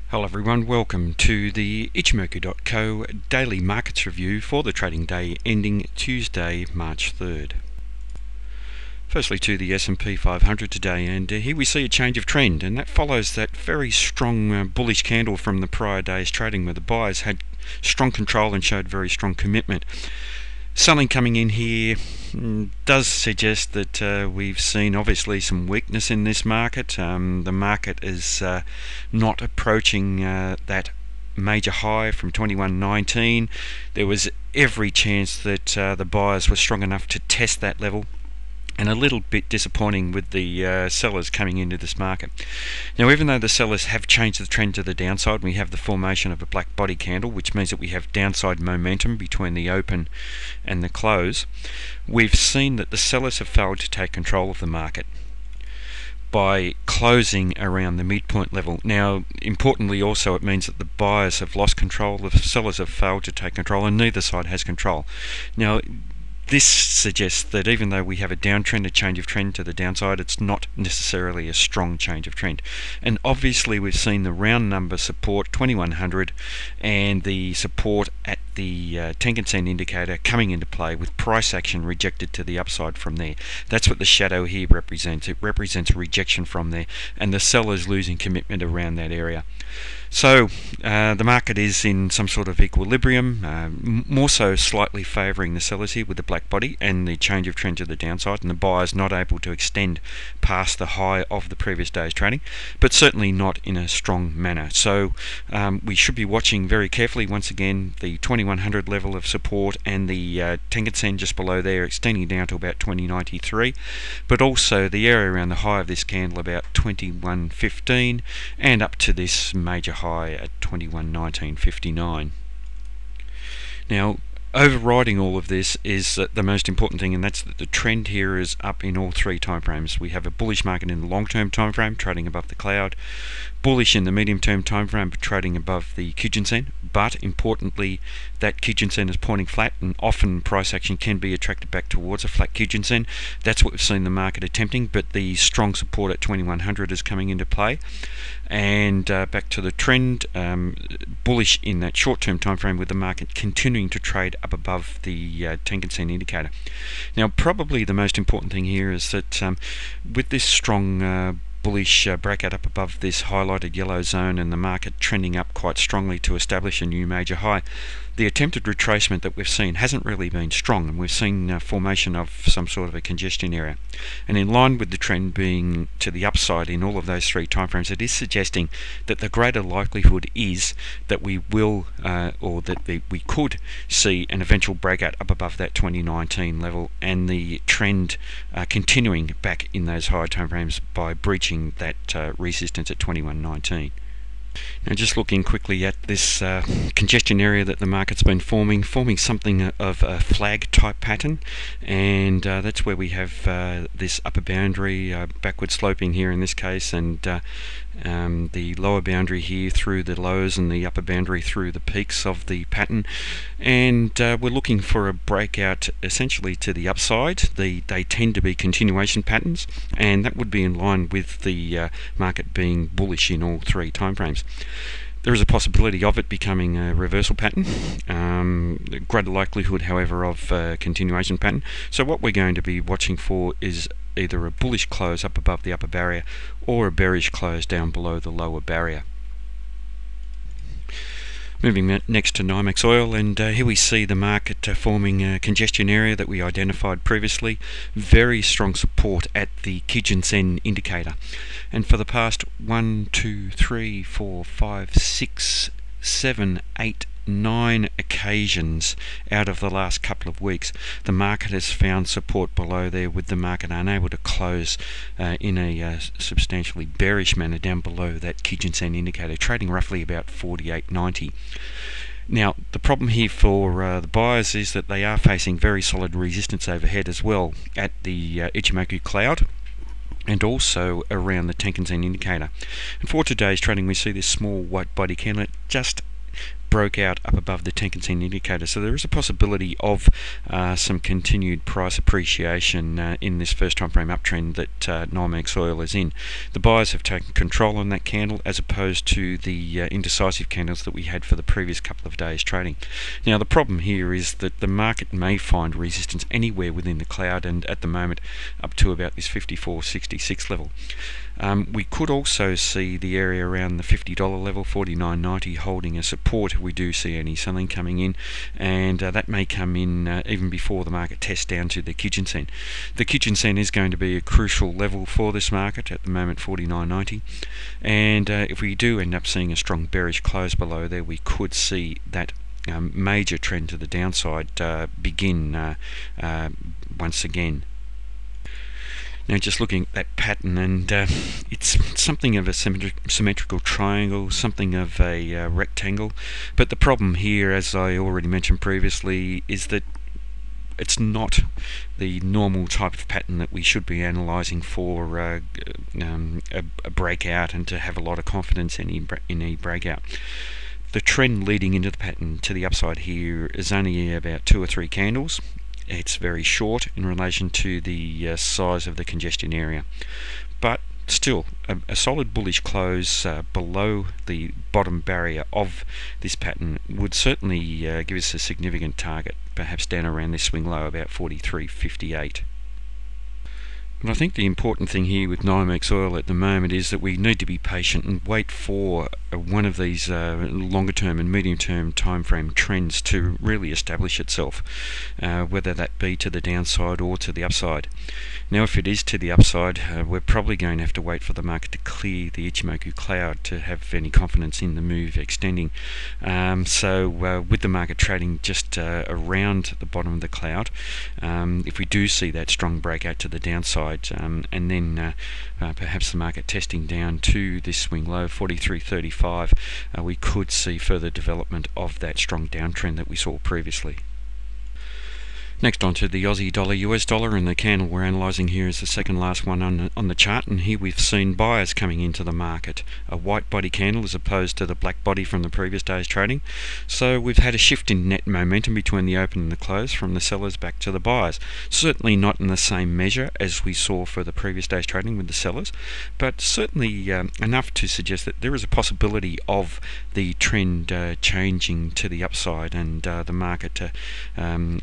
Hello everyone, welcome to the Ichimoku.co daily markets review for the trading day ending Tuesday, March 3rd. Firstly to the S&P 500 today, and here we see a change of trend, and that follows that very strong bullish candle from the prior day's trading where the buyers had strong control and showed very strong commitment. Selling coming in here does suggest that we've seen obviously some weakness in this market. The market is not approaching that major high from 21.19. There was every chance that the buyers were strong enough to test that level, and a little bit disappointing with the sellers coming into this market. Now, even though the sellers have changed the trend to the downside, we have the formation of a black body candle, which means that we have downside momentum between the open and the close. We've seen that the sellers have failed to take control of the market by closing around the midpoint level. Now, importantly also, it means that the buyers have lost control, the sellers have failed to take control, and neither side has control. Now, this suggests that even though we have a downtrend, a change of trend to the downside, it's not necessarily a strong change of trend. And obviously we've seen the round number support 2100 and the support at the Tenkan-sen indicator coming into play, with price action rejected to the upside from there. That's what the shadow here represents. It represents rejection from there, and the sellers losing commitment around that area. So the market is in some sort of equilibrium, more so slightly favouring the sellers here with the black body and the change of trend to the downside, and the buyers not able to extend past the high of the previous day's trading, but certainly not in a strong manner. So we should be watching very carefully once again the 2100 level of support and the Tenkan-sen just below there extending down to about 2093, but also the area around the high of this candle about 2115 and up to this major high at 2119.59. Now, overriding all of this is the most important thing, and that's that the trend here is up in all three timeframes. We have a bullish market in the long-term timeframe, trading above the cloud, bullish in the medium-term timeframe, but trading above the Kijun-sen. But importantly, that Kijun-sen is pointing flat, and often price action can be attracted back towards a flat Kijun-sen. That's what we've seen the market attempting, but the strong support at 2100 is coming into play. And back to the trend, bullish in that short-term time frame, with the market continuing to trade up above the Tenkan-sen indicator. Now, probably the most important thing here is that with this strong bullish breakout up above this highlighted yellow zone and the market trending up quite strongly to establish a new major high, the attempted retracement that we've seen hasn't really been strong, and we've seen formation of some sort of a congestion area. And in line with the trend being to the upside in all of those three timeframes, it is suggesting that the greater likelihood is that we will, we could see an eventual breakout up above that 2019 level, and the trend continuing back in those higher timeframes by breaching that resistance at 2119. Now, just looking quickly at this congestion area that the market's been forming something of a flag type pattern, and that's where we have this upper boundary backward sloping here in this case, and the lower boundary here through the lows and the upper boundary through the peaks of the pattern. And we're looking for a breakout essentially to the upside. They tend to be continuation patterns, and that would be in line with the market being bullish in all three timeframes. There is a possibility of it becoming a reversal pattern, greater likelihood however of a continuation pattern. So what we're going to be watching for is either a bullish close up above the upper barrier or a bearish close down below the lower barrier. Moving next to NYMEX oil, and here we see the market forming a congestion area that we identified previously. Very strong support at the Kijun-sen indicator, and for the past 1, 2, 3, 4, 5, 6, 7, 8, 9 occasions out of the last couple of weeks, the market has found support below there, with the market unable to close in a substantially bearish manner down below that Kijun-sen indicator, trading roughly about 48.90. Now, the problem here for the buyers is that they are facing very solid resistance overhead as well at the Ichimoku cloud, and also around the Tenkan-sen indicator. And for today's trading, we see this small white body candle just broke out up above the Tenkan-sen indicator, so there is a possibility of some continued price appreciation in this first time frame uptrend that NYMEX oil is in. The buyers have taken control on that candle as opposed to the indecisive candles that we had for the previous couple of days trading. Now the problem here is that the market may find resistance anywhere within the cloud, and at the moment up to about this 54.66 level. We could also see the area around the $50 level, 49.90, holding a support if we do see any selling coming in, and that may come in even before the market tests down to the Kijun-sen. The Kijun-sen is going to be a crucial level for this market at the moment, 49.90, and if we do end up seeing a strong bearish close below there, we could see that major trend to the downside begin once again. Now just looking at that pattern, and it's something of a symmetrical triangle, something of a rectangle, but the problem here, as I already mentioned previously, is that it's not the normal type of pattern that we should be analysing for a breakout and to have a lot of confidence in a breakout. The trend leading into the pattern to the upside here is only about 2 or 3 candles. It's very short in relation to the size of the congestion area, but still a solid bullish close below the bottom barrier of this pattern would certainly give us a significant target, perhaps down around this swing low about 43.58. And I think the important thing here with NYMEX oil at the moment is that we need to be patient and wait for one of these longer term and medium term time frame trends to really establish itself, whether that be to the downside or to the upside. Now if it is to the upside, we're probably going to have to wait for the market to clear the Ichimoku cloud to have any confidence in the move extending. So with the market trading just around the bottom of the cloud, if we do see that strong breakout to the downside, and then perhaps the market testing down to this swing low 43.35, we could see further development of that strong downtrend that we saw previously. Next on to the Aussie dollar US dollar, and the candle we're analysing here is the second last one on the chart, and here we've seen buyers coming into the market, a white body candle as opposed to the black body from the previous day's trading. So we've had a shift in net momentum between the open and the close from the sellers back to the buyers. Certainly not in the same measure as we saw for the previous day's trading with the sellers, but certainly enough to suggest that there is a possibility of the trend changing to the upside and the market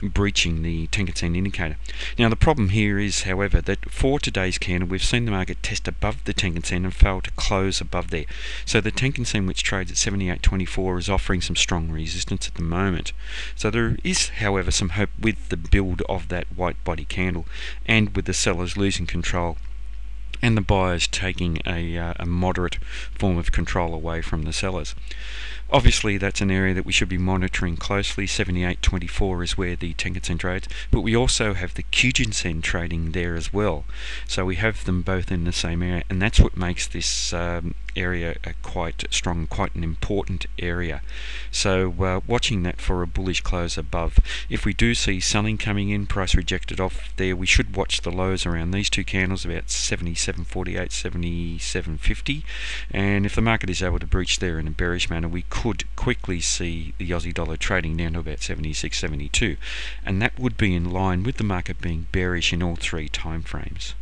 breaching the Tenkan-sen indicator. Now the problem here is, however, that for today's candle we've seen the market test above the Tenkan-sen and fail to close above there. So the Tenkan-sen, which trades at 78.24, is offering some strong resistance at the moment. So there is, however, some hope with the build of that white body candle and with the sellers losing control and the buyers taking a moderate form of control away from the sellers. Obviously that's an area that we should be monitoring closely. 78.24 is where the Tenkan-sen trades, but we also have the Kijun-sen trading there as well. So we have them both in the same area, and that's what makes this area quite strong, quite an important area. So watching that for a bullish close above. If we do see selling coming in, price rejected off there, we should watch the lows around these two candles, about 77.48, 77.50, and if the market is able to breach there in a bearish manner, we could quickly see the Aussie dollar trading down to about 76.72, and that would be in line with the market being bearish in all 3 time frames.